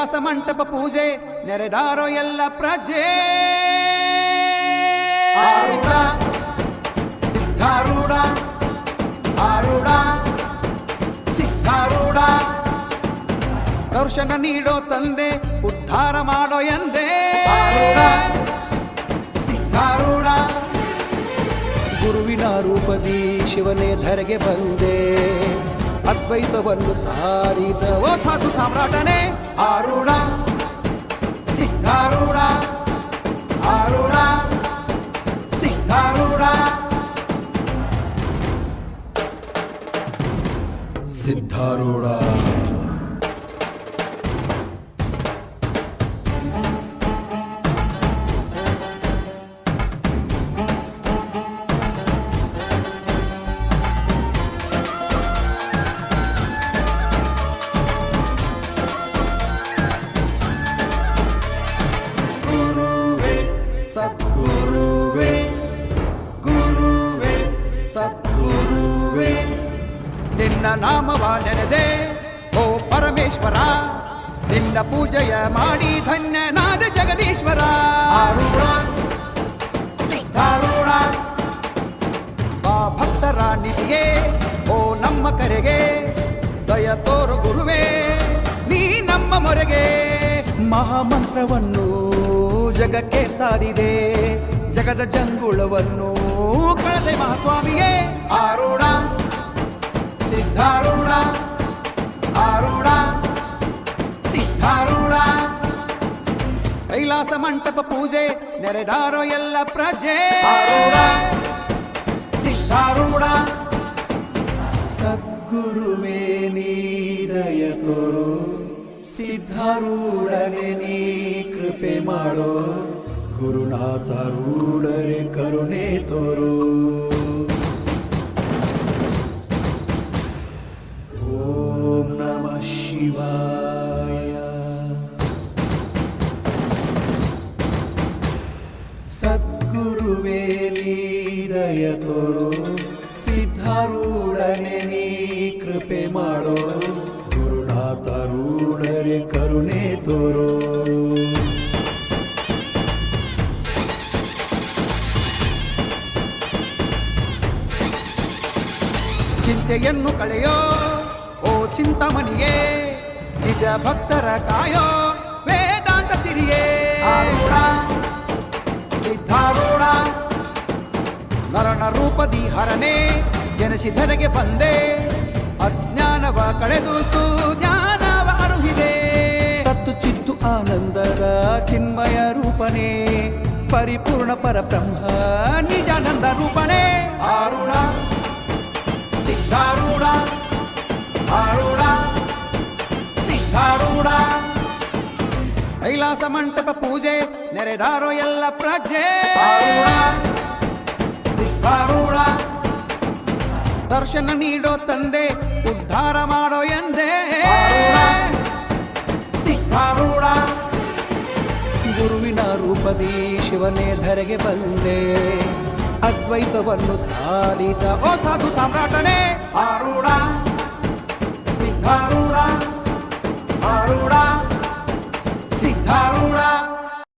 ಕೈಲಾಸ ಮಂಟಪ ಪೂಜೆ ನೆರೆದಾರೋ ಎಲ್ಲ ಪ್ರಜೆ. ಆರೂಢ ಸಿದ್ಧಾರೂಢ, ಆರೂಢ ಸಿದ್ಧಾರೂಢ, ದರ್ಶನ ನೀಡೋ ತಂದೆ, ಉದ್ಧಾರ ಮಾಡೋ ಎಂದೇ. ಆರೂಢ ಸಿದ್ಧಾರೂಢ, ಗುರುವಿನ ರೂಪದಿ ಶಿವನೇ ಧರೆಗೆ ಬಂದೆ, ಅದ್ವೈತವನ್ನು ಸಾರಿದ ಓ ಸಾಧು ಸಾಮ್ರಾಟನೇ. ಆರೂಢ ಸಿದ್ಧಾರೂಢ, ಆರೂಢ ಸಿದ್ಧಾರೂಢ, ಸಿದ್ಧಾರೂಢ. ಸದ್ಗುರುವೇ ಗುರುವೇ ಸದ್ಗುರುವೇ, ನಿನ್ನ ನಾಮವ ನೆನೆದೆ ಓ ಪರಮೇಶ್ವರ, ನಿನ್ನ ಪೂಜೆಯ ಮಾಡಿ ಧನ್ಯನಾದ ಜಗದೀಶ್ವರ. ಆರೂಢ ಸಿದ್ಧಾರೂಢ, ಬಾ ಭಕ್ತರ ನಿಧಿಗೆ ಓ ನಮ್ಮ ಕರೆಗೆ, ದಯ ತೋರು ಗುರುವೇ ನೀ ನಮ್ಮ ಮೊರೆಗೆ. ಮಹಾಮಂತ್ರವನ್ನು ಜಗಕ್ಕೆ ಸಾರಿದೆ, ಜಗದ ಜಂಗುಳವನ್ನು ಕಳೆದೆ ಮಹಾಸ್ವಾಮಿಯೇ. ಆರೂಢ ಸಿದ್ಧಾರೂಢ, ಆರೂಢ ಸಿದ್ಧಾರೂಢ, ಕೈಲಾಸ ಮಂಟಪ ಪೂಜೆ ನೆರೆದಾರೋ ಎಲ್ಲ ಪ್ರಜೆ. ಆರೂಢ ಸಿದ್ಧಾರೂಢ, ಸದ್ಗುರುವೇ ನೀ ದಯ ತೋರು, ಸಿದ್ಧಾರೂಢನೆ ನೀ ಕೃಪೆ ಮಾಡೋ, ಗುರುನಾಥರೂಢರೆ ಕರುಣೆ ತೋರು. ಓಂ ನಮಃ ಶಿವಾಯ. ಸದ್ಗುರುವೇ ನೀ ದಯ ತೋರು, ಸಿದ್ಧಾರೂಢನೆ ನೀ ಕೃಪೆ ಮಾಡೋ, ಗುರುನಾಥರೂಢರೆ ಕರುಣೆ ತೋರೋ. ಚಿಂತೆಯನ್ನು ಕಳೆಯೋ ಓ ಚಿಂತಾಮಣಿಯೇ, ನಿಜ ಭಕ್ತರ ಕಾಯೋ ವೇದಾಂತ ಸಿರಿಯೇ. ಆರೂಢ ಸಿದ್ಧಾರೂಢ, ನರನ ರೂಪದಿ ಹರನೆ ಜನಿಸಿದರೆಗೆ ಬಂದೆ, ಅಜ್ಞಾನವ ಕಳೆದು ಸುಜ್ಞಾನವ ಅರುಹಿದೆ. ಸತ್ತು ಚಿತ್ತು ಆನಂದದ ಚಿನ್ಮಯ ರೂಪನೇ, ಪರಿಪೂರ್ಣ ಪರಬ್ರಹ್ಮ ನಿಜಾನಂದ ರೂಪನೇ. ಆರೂಢ ಸಿದ್ಧಾರೂಢ, ಆರೂಢ ಸಿದ್ಧಾರೂಢ, ಕೈಲಾಸ ಮಂಟಪ ಪೂಜೆ ನೆರೆದಾರೋ ಎಲ್ಲ ಪ್ರಜೆ. ಆರೂಢ ಸಿದ್ಧಾರೂಢ, ದರ್ಶನ ನೀಡೋ ತಂದೆ, ಉದ್ಧಾರ ಮಾಡೋ ಎಂದೇ. ಸಿದ್ಧಾರೂಢ, ಗುರುವಿನ ರೂಪದಿ ಶಿವನೇ ಧರೆಗೆ ಬಂದೆ, ಅದ್ವೈತವನ್ನು ಸಾರಿದ ಓ ಸಾಧು ಸಾಮ್ರಾಟನೇ.